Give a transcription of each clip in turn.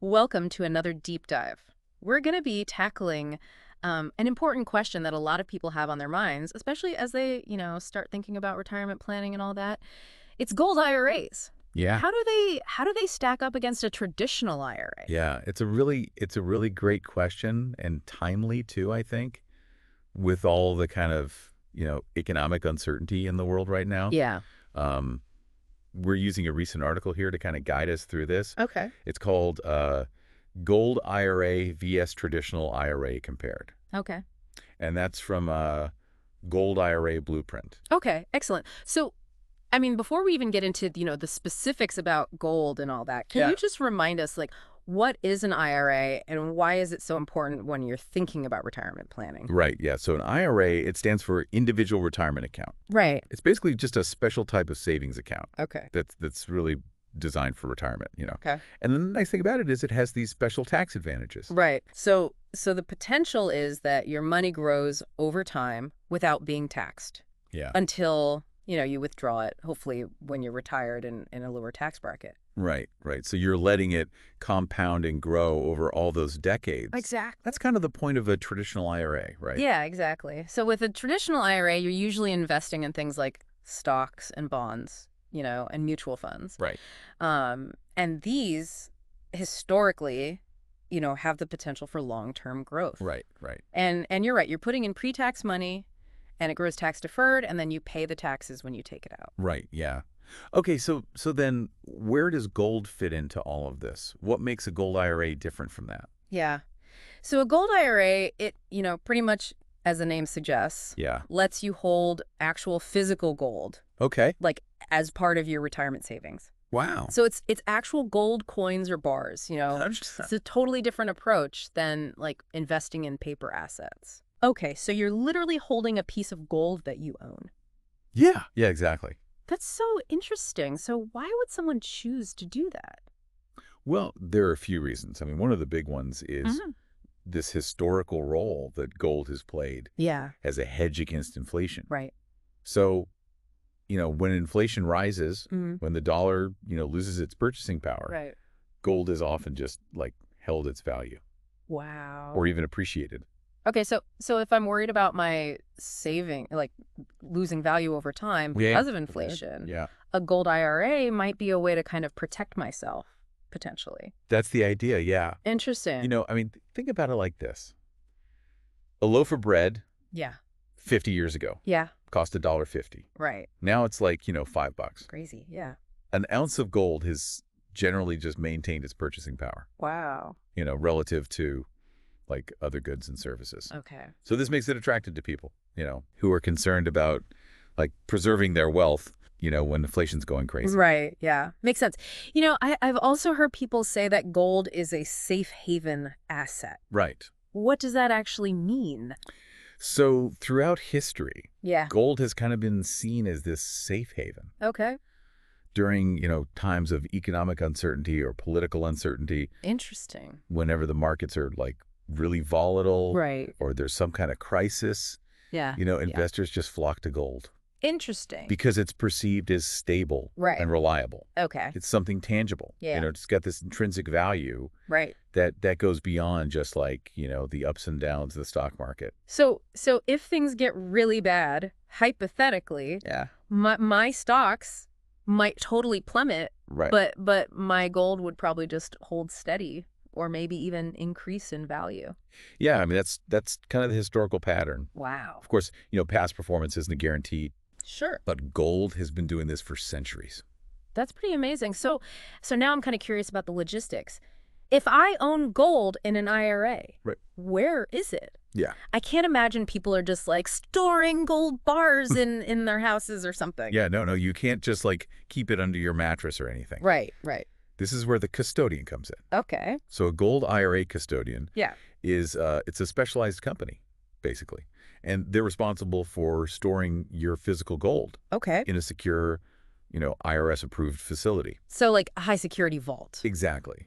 Welcome to another deep dive. We're going to be tackling an important question that a lot of people have on their minds, especially as they, start thinking about retirement planning and all that. It's gold IRAs. Yeah. How do they stack up against a traditional IRA? Yeah, it's a really great question and timely too, I think, with all the kind of, economic uncertainty in the world right now. Yeah. Um, we're using a recent article here to kind of guide us through this. Okay. It's called Gold IRA vs. Traditional IRA Compared. Okay. And that's from Gold IRA Blueprint. Okay. Excellent. So, I mean, before we even get into, the specifics about gold and all that, can Yeah. you just remind us, like, what is an IRA and why is it so important when you're thinking about retirement planning? Right, yeah. So an IRA, it stands for Individual Retirement Account. Right. It's basically just a special type of savings account Okay. that's really designed for retirement. Okay. And the nice thing about it is it has these special tax advantages. Right. So the potential is that your money grows over time without being taxed Yeah. until, you withdraw it, hopefully when you're retired and in a lower tax bracket. Right, right. So you're letting it compound and grow over all those decades. Exactly. That's kind of the point of a traditional IRA, right? Yeah, exactly. So with a traditional IRA, you're usually investing in things like stocks and bonds, and mutual funds. Right. And these historically, have the potential for long-term growth. Right, right. And you're right, you're putting in pre-tax money and it grows tax deferred and then you pay the taxes when you take it out. Right, yeah. Okay, so then where does gold fit into all of this? What makes a gold IRA different from that? Yeah. So a gold IRA, it, pretty much as the name suggests, Yeah. lets you hold actual physical gold, Okay. like as part of your retirement savings. Wow. So it's actual gold coins or bars, It's a totally different approach than like investing in paper assets. Okay, so you're literally holding a piece of gold that you own. Yeah. Yeah, exactly. That's so interesting. So why would someone choose to do that? Well, there are a few reasons. I mean, one of the big ones is Mhm. this historical role that gold has played Yeah, as a hedge against inflation. right. So, when inflation rises, Mhm. when the dollar, loses its purchasing power, Right. gold is often just like held its value Wow. or even appreciated. Okay, so if I'm worried about my saving, like losing value over time Yeah. because of inflation, Yeah. a gold IRA might be a way to kind of protect myself, potentially. That's the idea. Yeah. Interesting. I mean, think about it like this. A loaf of bread Yeah. 50 years ago Yeah. cost $1.50. Right. Now it's like, $5. Crazy. Yeah. An ounce of gold has generally just maintained its purchasing power, Wow. relative to like other goods and services. Okay. So this makes it attractive to people, who are concerned about like preserving their wealth, when inflation's going crazy. Right. Yeah. Makes sense. I've also heard people say that gold is a safe haven asset. Right. What does that actually mean? So throughout history, Yeah. gold has kind of been seen as this safe haven Okay. during, times of economic uncertainty or political uncertainty, Interesting. whenever the markets are like really volatile Right. or there's some kind of crisis, Yeah. investors just flock to gold Interesting. because it's perceived as stable Right. and reliable. Okay. It's something tangible. Yeah. It's got this intrinsic value Right. that goes beyond just like, the ups and downs of the stock market. So if things get really bad, hypothetically, Yeah. my stocks might totally plummet, Right. but my gold would probably just hold steady or maybe even increase in value. Yeah, I mean, that's kind of the historical pattern. Wow. Of course, past performance isn't a guarantee, Sure. but gold has been doing this for centuries. That's pretty amazing. So now I'm kind of curious about the logistics. If I own gold in an IRA, Right. where is it? Yeah. I can't imagine people are just like storing gold bars in their houses or something. Yeah, no, you can't just like keep it under your mattress or anything. Right, right. This is where the custodian comes in. Okay. So a gold IRA custodian Yeah. is it's a specialized company, basically. And they're responsible for storing your physical gold Okay. in a secure, IRS-approved facility. So like a high security vault. Exactly.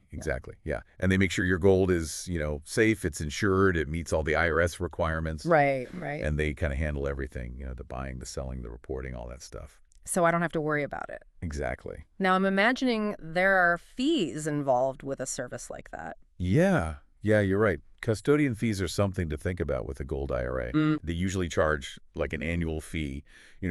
Yeah. And they make sure your gold is, safe, it's insured, it meets all the IRS requirements. Right, right. And they kind of handle everything, the buying, the selling, the reporting, all that stuff. So I don't have to worry about it. Exactly. Now, I'm imagining there are fees involved with a service like that. Yeah. Yeah, you're right. Custodian fees are something to think about with a gold IRA. Mm. They usually charge like an annual fee,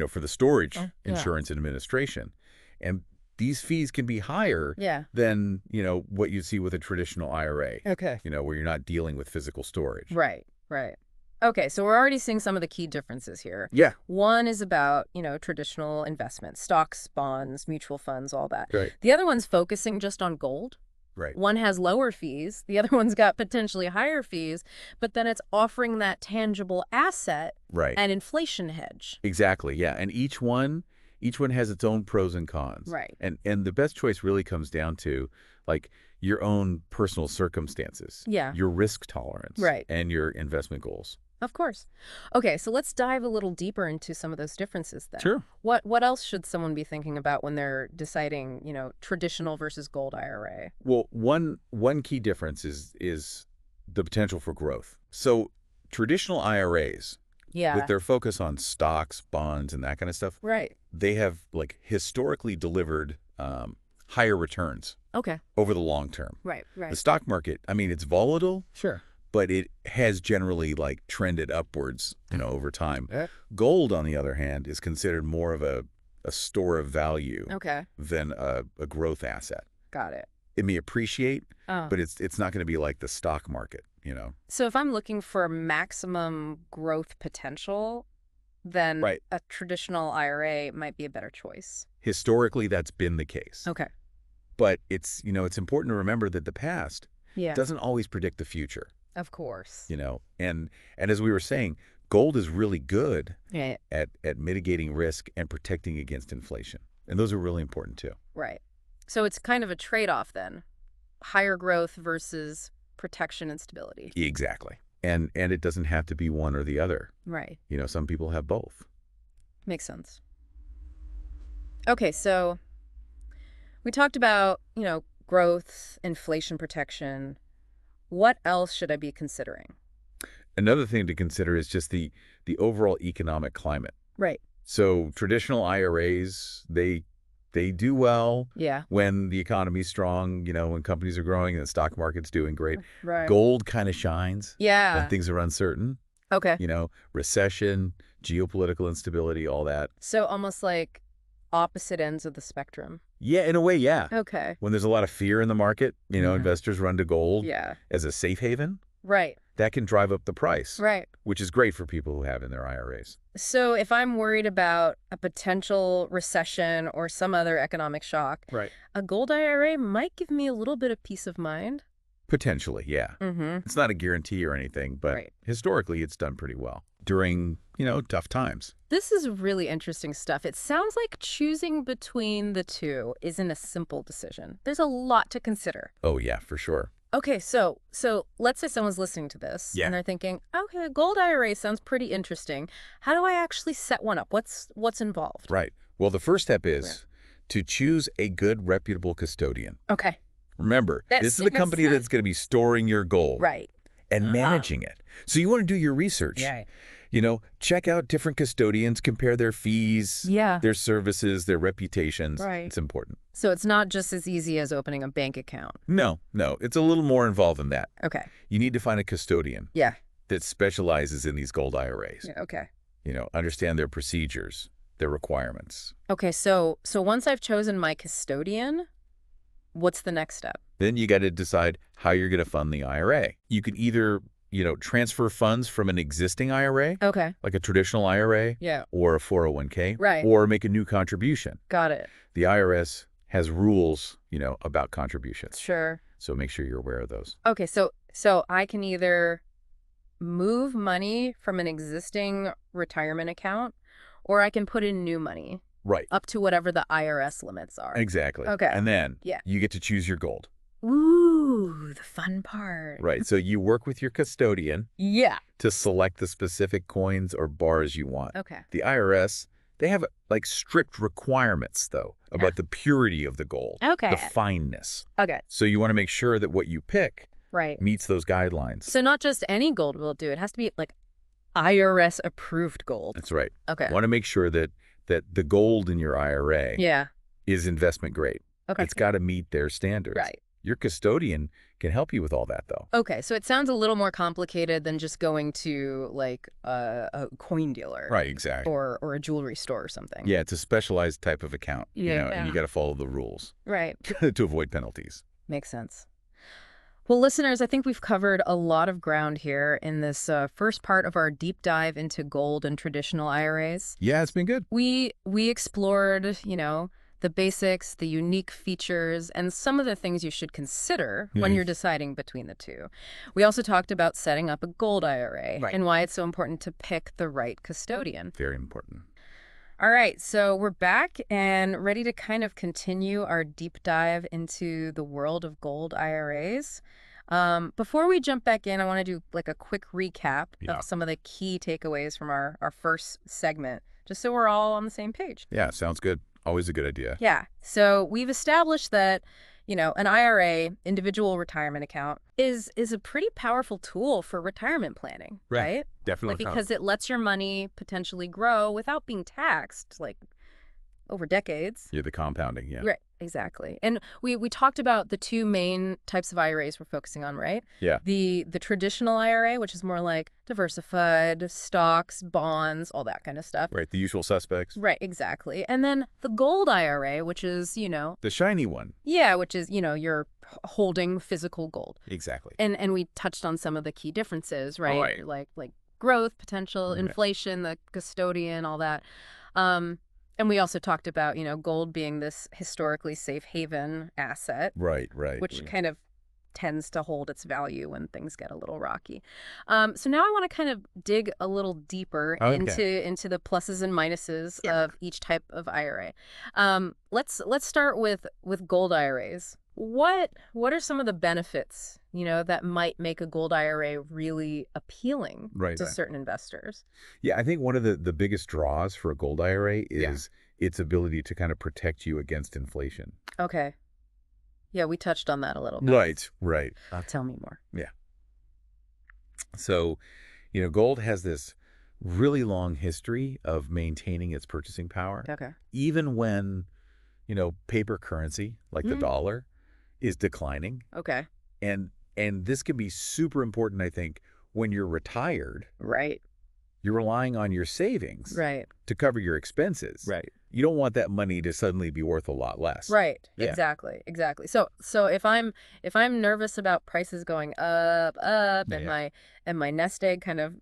for the storage, Oh, yeah. insurance, and administration. And these fees can be higher Yeah. than, what you see with a traditional IRA, Okay. where you're not dealing with physical storage. Right, right. Okay, so we're already seeing some of the key differences here. Yeah. One is about, traditional investments, stocks, bonds, mutual funds, all that. Right. The other one's focusing just on gold. Right. One has lower fees, the other one's got potentially higher fees, but then it's offering that tangible asset Right. and inflation hedge. Exactly. Yeah. And each one has its own pros and cons. Right. And the best choice really comes down to like your own personal circumstances. Yeah. Your risk tolerance. Right. And your investment goals. Of course. Okay, so let's dive a little deeper into some of those differences then. Sure. What else should someone be thinking about when they're deciding, traditional versus gold IRA? Well, one key difference is the potential for growth. So traditional IRAs, Yeah. with their focus on stocks, bonds, and that kind of stuff, Right. they have like historically delivered higher returns Okay. over the long term. Right, The right. stock market, I mean, it's volatile, Sure. but it has generally like trended upwards, over time. Yeah. Gold, on the other hand, is considered more of a store of value Okay. than a growth asset. Got it. It may appreciate, Oh. but it's not going to be like the stock market, So if I'm looking for maximum growth potential, then Right. a traditional IRA might be a better choice. Historically, that's been the case. Okay. But it's important to remember that the past Yeah. doesn't always predict the future, Of course. And as we were saying, gold is really good Yeah. at mitigating risk and protecting against inflation. And those are really important too. Right. So it's kind of a trade-off then. Higher growth versus protection and stability. Exactly. And it doesn't have to be one or the other. Right. Some people have both. Makes sense. Okay, so we talked about, growth, inflation protection. What else should I be considering? Another thing to consider is just the overall economic climate. Right. So traditional IRAs, they do well Yeah. when the economy's strong, when companies are growing and the stock market's doing great. Right. Gold kind of shines Yeah. when things are uncertain, Okay. recession, geopolitical instability, all that. So almost like opposite ends of the spectrum. Yeah, in a way, yeah. Okay. When there's a lot of fear in the market, Mhm. investors run to gold Yeah. as a safe haven. Right. That can drive up the price, Right. which is great for people who have in their IRAs. So if I'm worried about a potential recession or some other economic shock, Right. a gold IRA might give me a little bit of peace of mind. Potentially, yeah. Mm-hmm. It's not a guarantee or anything, but Right. historically it's done pretty well during, tough times. This is really interesting stuff. It sounds like choosing between the two isn't a simple decision. There's a lot to consider. Oh, yeah, for sure. Okay, so let's say someone's listening to this Yeah. and they're thinking, okay, a gold IRA sounds pretty interesting. How do I actually set one up? What's involved? Right. Well, the first step is to choose a good, reputable custodian. Okay. Remember, That this is the makes company sense. that's going to be storing your gold Right. and managing it. So you want to do your research. Yeah. Check out different custodians, compare their fees, Yeah. their services, their reputations. Right. It's important. So it's not just as easy as opening a bank account. No, it's a little more involved than that. Okay. You need to find a custodian Yeah. that specializes in these gold IRAs. Yeah. Okay. Understand their procedures, their requirements. Okay. So once I've chosen my custodian, what's the next step? Then you got to decide how you're going to fund the IRA. You can either, transfer funds from an existing IRA, Okay. like a traditional IRA, Yeah. or a 401k, Right. or make a new contribution. Got it. The IRS has rules, about contributions. Sure. So make sure you're aware of those. Okay. So I can either move money from an existing retirement account, or I can put in new money Right. up to whatever the IRS limits are. Exactly. Okay. And then Yeah. you get to choose your gold. Ooh, the fun part. Right. So you work with your custodian Yeah. to select the specific coins or bars you want. Okay. The IRS, they have like strict requirements, though, about the purity of the gold, Okay. the fineness. Okay. So you want to make sure that what you pick Right. meets those guidelines. So not just any gold will do. It has to be like IRS approved gold. That's right. Okay. Want to make sure that that the gold in your IRA Yeah. is investment grade. Okay. It's got to meet their standards. Right. Your custodian can help you with all that, though. Okay, so it sounds a little more complicated than just going to like a coin dealer Right, exactly. or a jewelry store or something. Yeah, it's a specialized type of account, Yeah. and you got to follow the rules Right. to avoid penalties. Makes sense. Well, listeners, I think we've covered a lot of ground here in this first part of our deep dive into gold and traditional IRAs. Yeah, it's been good. We explored, the basics, the unique features, and some of the things you should consider when you're deciding between the two. We also talked about setting up a gold IRA Right. and why it's so important to pick the right custodian. Very important. All right, so we're back and ready to kind of continue our deep dive into the world of gold IRAs. Before we jump back in, I want to do like a quick recap of some of the key takeaways from our first segment, just so we're all on the same page. Yeah, sounds good. Always a good idea. Yeah, so we've established that, an IRA, individual retirement account, is a pretty powerful tool for retirement planning, right? Definitely. Like, because it lets your money potentially grow without being taxed, like, over decades. Yeah, the compounding, yeah. Right, exactly. And we talked about the two main types of IRAs we're focusing on, right? Yeah. The traditional IRA, which is more like diversified, stocks, bonds, all that kind of stuff. Right, the usual suspects. Right, exactly. And then the gold IRA, which is, The shiny one. yeah, which is, you're holding physical gold. Exactly. And we touched on some of the key differences, right? right. Like growth potential, Right. inflation, the custodian, all that. And we also talked about, gold being this historically safe haven asset, Right. which kind of tends to hold its value when things get a little rocky. So now I want to kind of dig a little deeper into the pluses and minuses of each type of IRA. Let's start with gold IRAs. What are some of the benefits, that might make a gold IRA really appealing to certain investors? Yeah, I think one of the biggest draws for a gold IRA is its ability to kind of protect you against inflation. Okay. Yeah, we touched on that a little bit. Right. Tell me more. Yeah. So, gold has this really long history of maintaining its purchasing power. Okay. Even when, paper currency, like the dollar, is declining. Okay. And this can be super important, I think, when you're retired. Right. You're relying on your savings Right. to cover your expenses. Right. You don't want that money to suddenly be worth a lot less. Right. Yeah. Exactly. So if I'm nervous about prices going up and my nest egg kind of,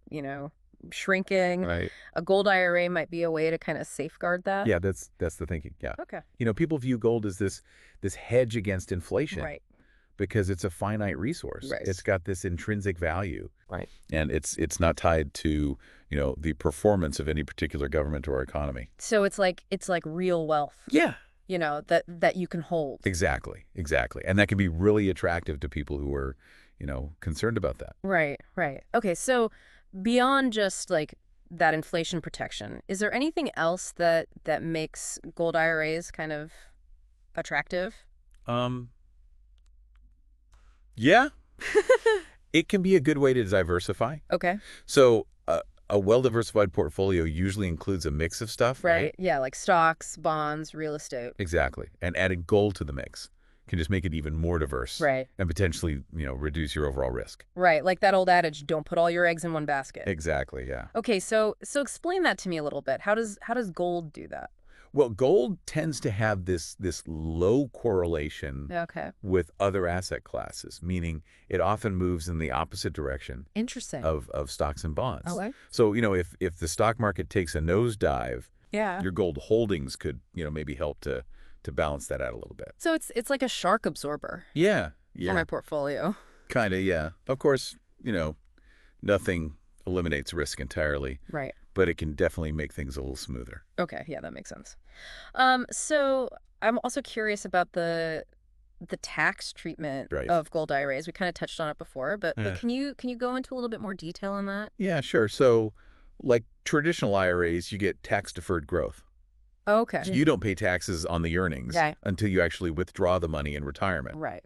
shrinking, Right. a gold IRA might be a way to kind of safeguard that. Yeah, that's the thinking. Yeah. Okay. People view gold as this hedge against inflation. Right. Because it's a finite resource. Right. It's got this intrinsic value. Right. And it's not tied to, the performance of any particular government or economy. So it's like real wealth. Yeah. That you can hold. Exactly. And that can be really attractive to people who are, concerned about that. Right. Okay, so beyond just like that inflation protection, is there anything else that makes gold IRAs kind of attractive? Yeah. It can be a good way to diversify. Okay. So a well-diversified portfolio usually includes a mix of stuff, right? Yeah, like stocks, bonds, real estate. Exactly. And adding gold to the mix can just make it even more diverse. Right. And potentially, reduce your overall risk. Right, like that old adage, don't put all your eggs in one basket. Exactly, yeah. Okay, so explain that to me a little bit. How does gold do that? Well, gold tends to have this low correlation with other asset classes, meaning it often moves in the opposite direction. Interesting. Of stocks and bonds. Okay. So, if the stock market takes a nosedive, your gold holdings could, maybe help to balance that out a little bit. So it's like a shark absorber. Yeah. For my portfolio. Kind of, yeah. Of course, nothing eliminates risk entirely. Right. But it can definitely make things a little smoother. Okay, yeah, that makes sense. So I'm also curious about the tax treatment of gold IRAs. We kind of touched on it before, but can you go into a little bit more detail on that? Yeah, sure. So, like traditional IRAs, you get tax-deferred growth. Okay. So you don't pay taxes on the earnings until you actually withdraw the money in retirement. Right.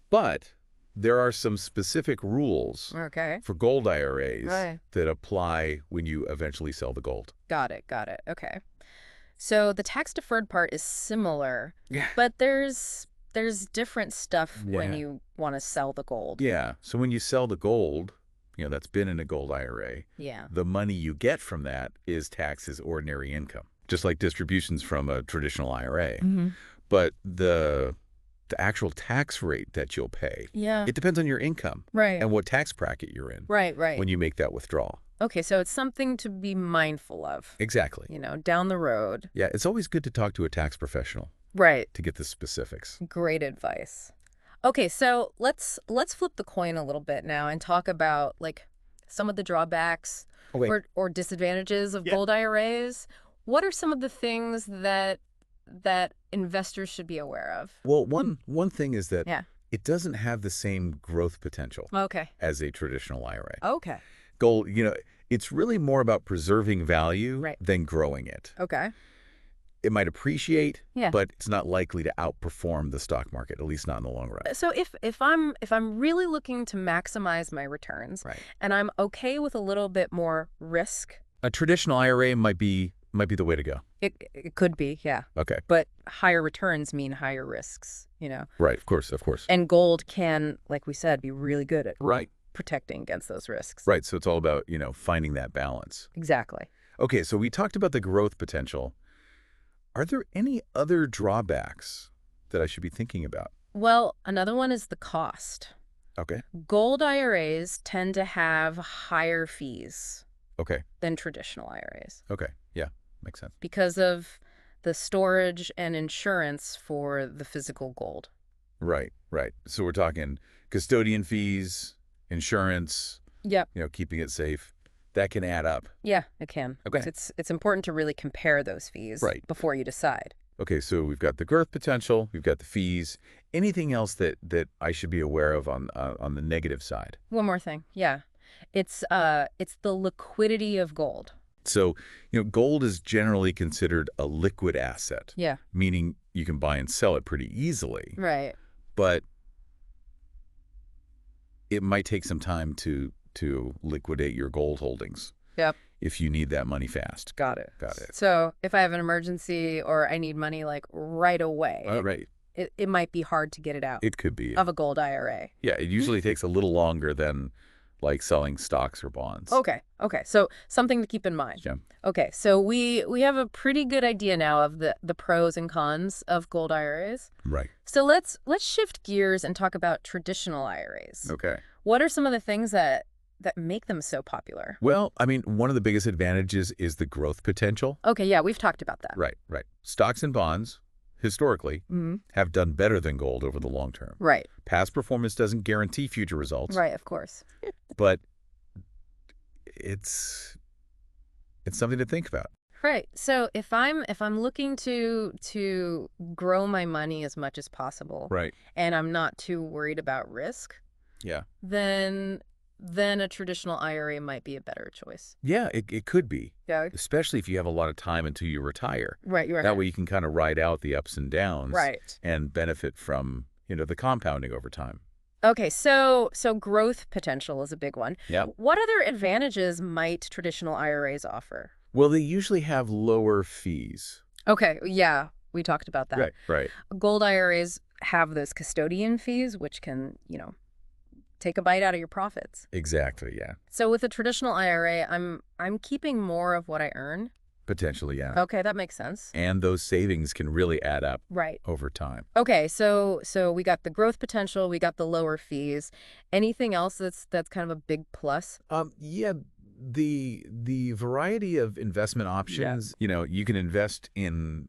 But there are some specific rules for gold IRAs that apply when you eventually sell the gold. Got it. Okay. So the tax-deferred part is similar, Yeah. but there's different stuff when Yeah. you want to sell the gold. Yeah. So when you sell the gold, that's been in a gold IRA, Yeah. the money you get from that is taxed as ordinary income, just like distributions from a traditional IRA. Mm-hmm. But the actual tax rate that you'll pay, Yeah. it depends on your income Right. and what tax bracket you're in Right, right. when you make that withdrawal. Okay, so it's something to be mindful of, Exactly. down the road. Yeah, it's always good to talk to a tax professional Right. to get the specifics. Great advice. Okay, so let's flip the coin a little bit now and talk about like some of the drawbacks Okay. or disadvantages of Yeah. gold IRAs. What are some of the things that investors should be aware of? Well, one thing is that Yeah. it doesn't have the same growth potential Okay. as a traditional IRA. Okay. Gold, it's really more about preserving value Right. than growing it. Okay. It might appreciate, Yeah. but it's not likely to outperform the stock market, at least not in the long run. So if I'm really looking to maximize my returns Right. and I'm okay with a little bit more risk, A traditional IRA might be the way to go. it could be, yeah. Okay. But higher returns mean higher risks. Right. Of course. And gold can, like we said, be really good at Right. protecting against those risks. Right. So it's all about, finding that balance. Exactly. Okay. So we talked about the growth potential. Are there any other drawbacks that I should be thinking about? Well, another one is the cost. Okay. Gold IRAs tend to have higher fees Okay. than traditional IRAs Okay. Yeah. Makes sense. because of the storage and insurance for the physical gold. Right. So we're talking custodian fees, insurance, Yep. keeping it safe. That can add up. Yeah, it can. Okay. It's important to really compare those fees Right. before you decide. Okay, so we've got the growth potential, we've got the fees. Anything else that I should be aware of on the negative side? One more thing. Yeah. It's the liquidity of gold. So, gold is generally considered a liquid asset, Yeah. meaning you can buy and sell it pretty easily, Right. but it might take some time to liquidate your gold holdings Yep. if you need that money fast. Got it. Got it. So if I have an emergency or I need money like right away, Right. it might be hard to get it out It could be. of a gold IRA. Yeah, it usually takes a little longer than like selling stocks or bonds. Okay. So something to keep in mind. Yeah. Okay. So we have a pretty good idea now of the pros and cons of gold IRAs. Right. So let's shift gears and talk about traditional IRAs. Okay. What are some of the things that make them so popular? Well, I mean, one of the biggest advantages is the growth potential. Okay, yeah, we've talked about that. Right. Stocks and bonds, historically, Mm-hmm. have done better than gold over the long term. Right. Past performance doesn't guarantee future results, Right, of course. but it's something to think about. Right. So if I'm looking to grow my money as much as possible, Right. and I'm not too worried about risk, Yeah. then a traditional IRA might be a better choice. Yeah, it could be, Yeah. especially if you have a lot of time until you retire. Right, you're That way you can kind of ride out the ups and downs Right. and benefit from, the compounding over time. Okay, so growth potential is a big one. Yeah. What other advantages might traditional IRAs offer? Well, they usually have lower fees. Okay, yeah, we talked about that. Right. Gold IRAs have those custodian fees, which can, take a bite out of your profits. Exactly, yeah. So with a traditional IRA, I'm keeping more of what I earn. Potentially, yeah. Okay, that makes sense. And those savings can really add up Right. over time. Okay, so we got the growth potential, we got the lower fees. Anything else that's kind of a big plus? Yeah, the variety of investment options, you can invest in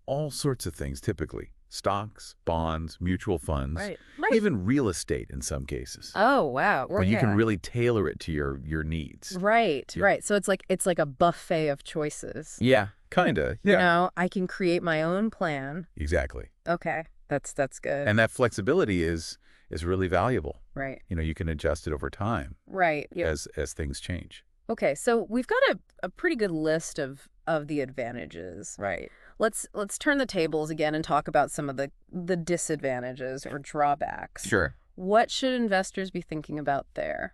all sorts of things typically. Stocks, bonds, mutual funds, Right. even real estate in some cases. Oh, wow. Where you can Okay. really tailor it to your needs. Right, Yeah. right. So it's like a buffet of choices. Yeah, kind of. Yeah. I can create my own plan. Exactly. Okay. That's good. And that flexibility is really valuable. Right. You can adjust it over time Right. Yeah. as things change. Okay, so we've got a pretty good list of the advantages. Right. Let's turn the tables again and talk about some of the disadvantages or drawbacks. Sure. What should investors be thinking about there?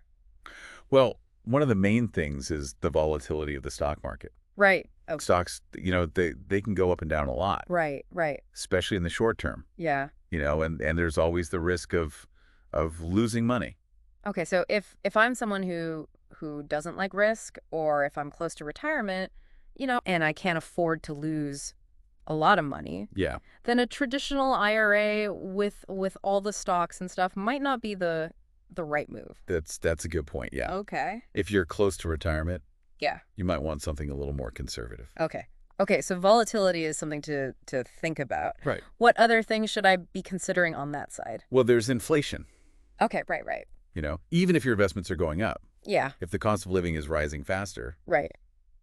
Well, one of the main things is the volatility of the stock market. Right. Oh, Stocks, they can go up and down a lot, right, right. especially in the short term, Yeah. and there's always the risk of losing money. Okay, so if I'm someone who doesn't like risk, or if I'm close to retirement, and I can't afford to lose a lot of money, Yeah, then a traditional IRA with all the stocks and stuff might not be the right move. that's a good point. Yeah. Okay. If you're close to retirement, Yeah. you might want something a little more conservative. Okay. Okay, so volatility is something to think about. Right. What other things should I be considering on that side? Well, there's inflation, Okay, right, right. even if your investments are going up. Yeah, If the cost of living is rising faster, right.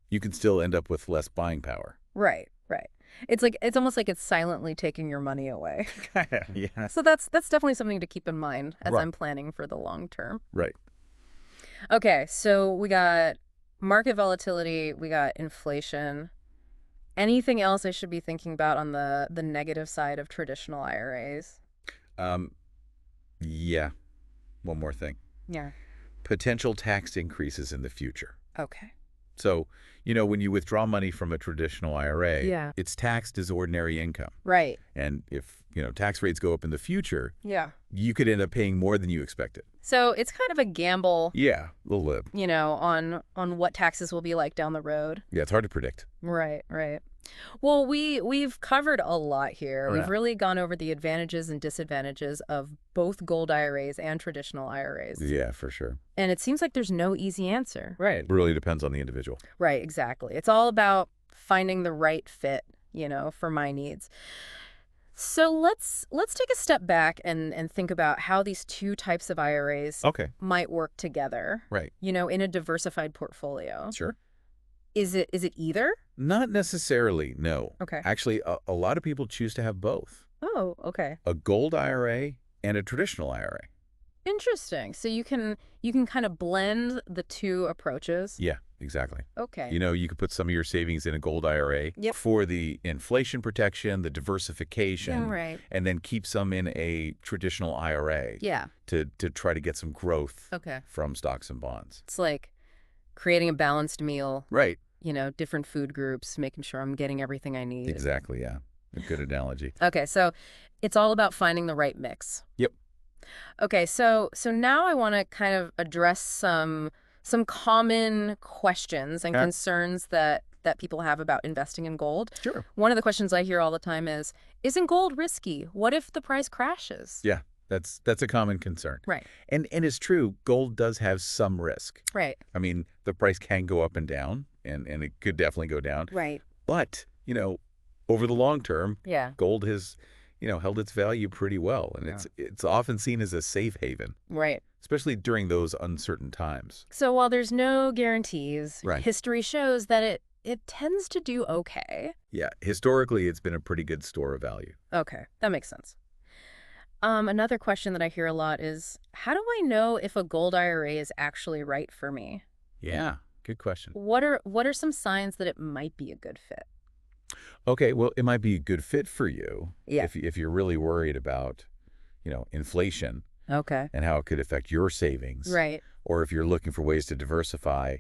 you can still end up with less buying power. Right, right. It's almost like it's silently taking your money away. Yeah. So that's definitely something to keep in mind as Right. I'm planning for the long term. Right. Okay, so we got market volatility, we got inflation. Anything else I should be thinking about on the negative side of traditional IRAs? Um, yeah. One more thing. Yeah. Potential tax increases in the future. Okay. So, when you withdraw money from a traditional IRA, Yeah. it's taxed as ordinary income. Right. And if, tax rates go up in the future, Yeah. you could end up paying more than you expected. So it's kind of a gamble, Yeah, a little bit. on what taxes will be like down the road. Yeah, it's hard to predict. Right, right. Well, we've covered a lot here. Oh, We've yeah. really gone over the advantages and disadvantages of both gold IRAs and traditional IRAs. Yeah, for sure. And it seems like there's no easy answer. Right. It really depends on the individual. Right, exactly. It's all about finding the right fit, for my needs. So let's take a step back and think about how these two types of IRAs Okay. might work together, Right. in a diversified portfolio. Sure. Is it either? Not necessarily, no. Okay. Actually, a lot of people choose to have both, Oh, okay. a gold IRA and a traditional IRA. Interesting. So you can kind of blend the two approaches. Yeah, exactly. Okay. You could put some of your savings in a gold IRA Yep. for the inflation protection, the diversification, Yeah, right. and then keep some in a traditional IRA Yeah. to try to get some growth Okay. from stocks and bonds. It's like creating a balanced meal, Right. different food groups, making sure I'm getting everything I need. Exactly, yeah. A good analogy. Okay, so it's all about finding the right mix. Yep. Okay, so now I want to kind of address some common questions and Okay. concerns that people have about investing in gold. Sure. One of the questions I hear all the time is, isn't gold risky? What if the price crashes? Yeah, that's a common concern. Right. And it's true, gold does have some risk. Right. I mean, the price can go up and down, and it could definitely go down. Right. But, over the long term, Yeah. gold has, held its value pretty well. And Yeah. it's often seen as a safe haven, Right. especially during those uncertain times. So while there's no guarantees, Right. history shows that it tends to do okay. Yeah, historically, it's been a pretty good store of value. Okay, that makes sense. Another question that I hear a lot is, how do I know if a gold IRA is actually right for me? Yeah, good question. What are some signs that it might be a good fit? Okay, well, it might be a good fit for you Yeah. if you're really worried about, inflation Okay. and how it could affect your savings. Right. Or if you're looking for ways to diversify,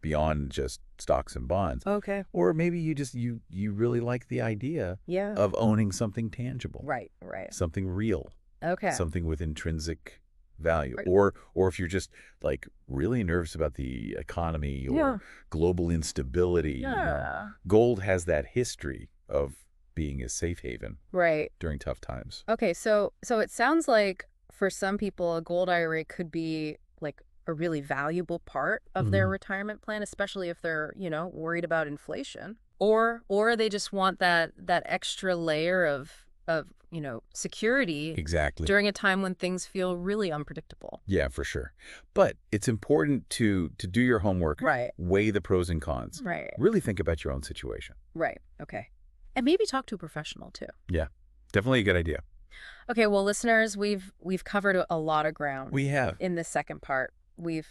beyond just stocks and bonds. Okay. Or maybe you really like the idea Yeah. of owning something tangible, Right. Right. something real, Okay. something with intrinsic value. Right. Or if you're just like really nervous about the economy or Yeah. global instability, Yeah. gold has that history of being a safe haven Right. during tough times. Okay. So it sounds like for some people, a gold IRA could be like a really valuable part of their Mhm. retirement plan, especially if they're, worried about inflation. Or they just want that extra layer of security Exactly. during a time when things feel really unpredictable. Yeah, for sure. But it's important to do your homework, Right. weigh the pros and cons, Right. really think about your own situation. Right. Okay. And maybe talk to a professional too. Yeah, definitely a good idea. Okay, well, listeners, we've covered a lot of ground We have. in this second part. We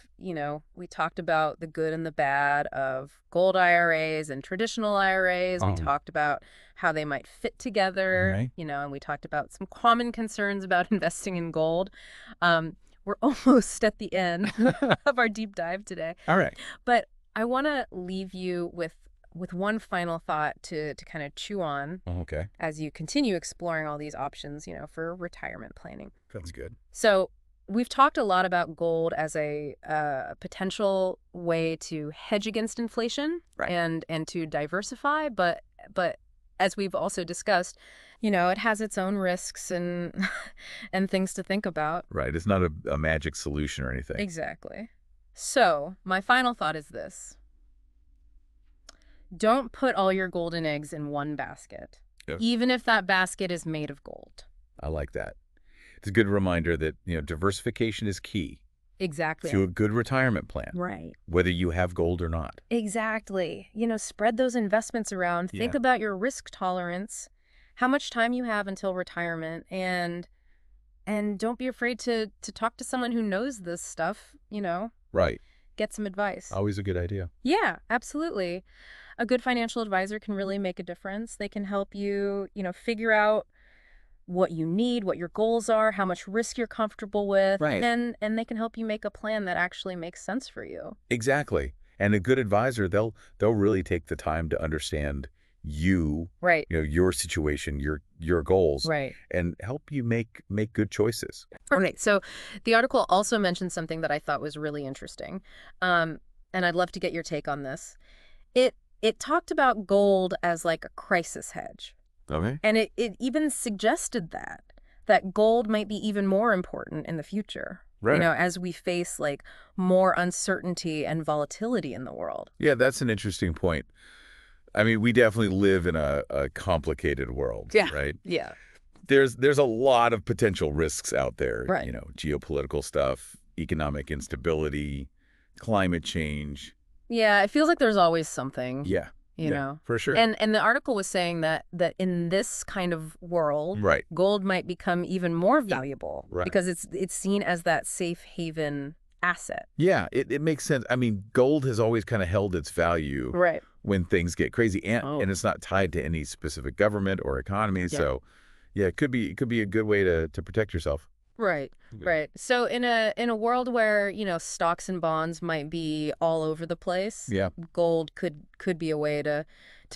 talked about the good and the bad of gold IRAs and traditional IRAs. We talked about how they might fit together, Right. and we talked about some common concerns about investing in gold. We're almost at the end of our deep dive today. All right. But I want to leave you with with one final thought to kind of chew on Oh, okay. as you continue exploring all these options, for retirement planning. Sounds good. So we've talked a lot about gold as a potential way to hedge against inflation Right. and to diversify, but as we've also discussed, it has its own risks and and things to think about. Right. It's not a magic solution or anything. Exactly. So my final thought is this. Don't put all your golden eggs in one basket, Yeah. even if that basket is made of gold. I like that. It's a good reminder that, diversification is key Exactly. to a good retirement plan, Right. whether you have gold or not. Exactly. Spread those investments around. Think Yeah. about your risk tolerance, how much time you have until retirement, and don't be afraid to talk to someone who knows this stuff, Right. get some advice. Always a good idea. Yeah, absolutely. A good financial advisor can really make a difference. They can help you, figure out what you need, what your goals are, how much risk you're comfortable with, Right. and they can help you make a plan that actually makes sense for you. Exactly. And a good advisor, they'll really take the time to understand you, Right. your situation, your goals, Right. and help you make good choices. Okay, so the article also mentioned something that I thought was really interesting, and I'd love to get your take on this. It talked about gold as like a crisis hedge, Okay. and it even suggested that gold might be even more important in the future, Right. as we face like more uncertainty and volatility in the world. Yeah, that's an interesting point. I mean, we definitely live in a complicated world, Yeah. right? Yeah. There's a lot of potential risks out there, Right. geopolitical stuff, economic instability, climate change. Yeah, it feels like there's always something, Yeah. you Yeah, know. for sure. And the article was saying that in this kind of world, Right. gold might become even more valuable Right. because it's seen as that safe haven asset. Yeah, it makes sense. I mean, gold has always kind of held its value Right. when things get crazy, and Oh. and it's not tied to any specific government or economy. Yeah. So, yeah, it could be a good way to protect yourself. Right. Okay. Right. So in a world where, stocks and bonds might be all over the place, Yeah, gold could be a way to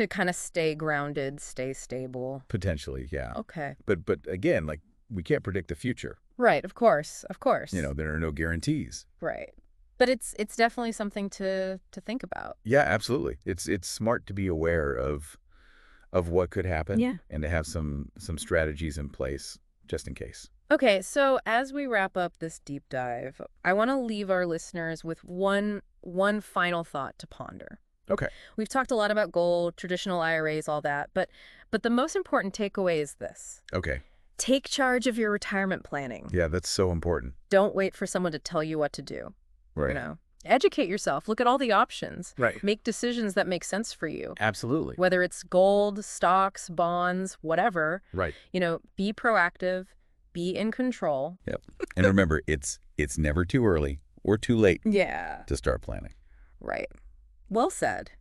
kind of stay grounded, stay stable. potentially, yeah. Okay. But again, like, we can't predict the future. Right, of course. Of course. There are no guarantees. Right. But it's definitely something to think about. Yeah, absolutely. It's smart to be aware of what could happen. Yeah. And to have some strategies in place just in case. Okay, so as we wrap up this deep dive, I want to leave our listeners with one final thought to ponder. Okay. We've talked a lot about gold, traditional IRAs, all that, but the most important takeaway is this. Okay. Take charge of your retirement planning. Yeah, that's so important. Don't wait for someone to tell you what to do. Right. Educate yourself. Look at all the options. Right. Make decisions that make sense for you. Absolutely. Whether it's gold, stocks, bonds, whatever, Right. be proactive, be in control. Yep. And remember, it's never too early or too late Yeah. to start planning. Right. Well said.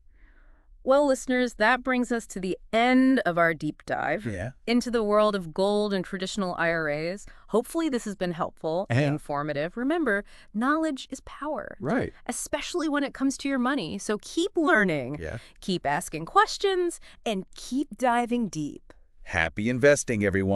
Well, listeners, that brings us to the end of our deep dive Yeah. into the world of gold and traditional IRAs. Hopefully this has been helpful and Yeah. informative. Remember, knowledge is power, Right. especially when it comes to your money. So keep learning, Yeah. keep asking questions, and keep diving deep. Happy investing, everyone.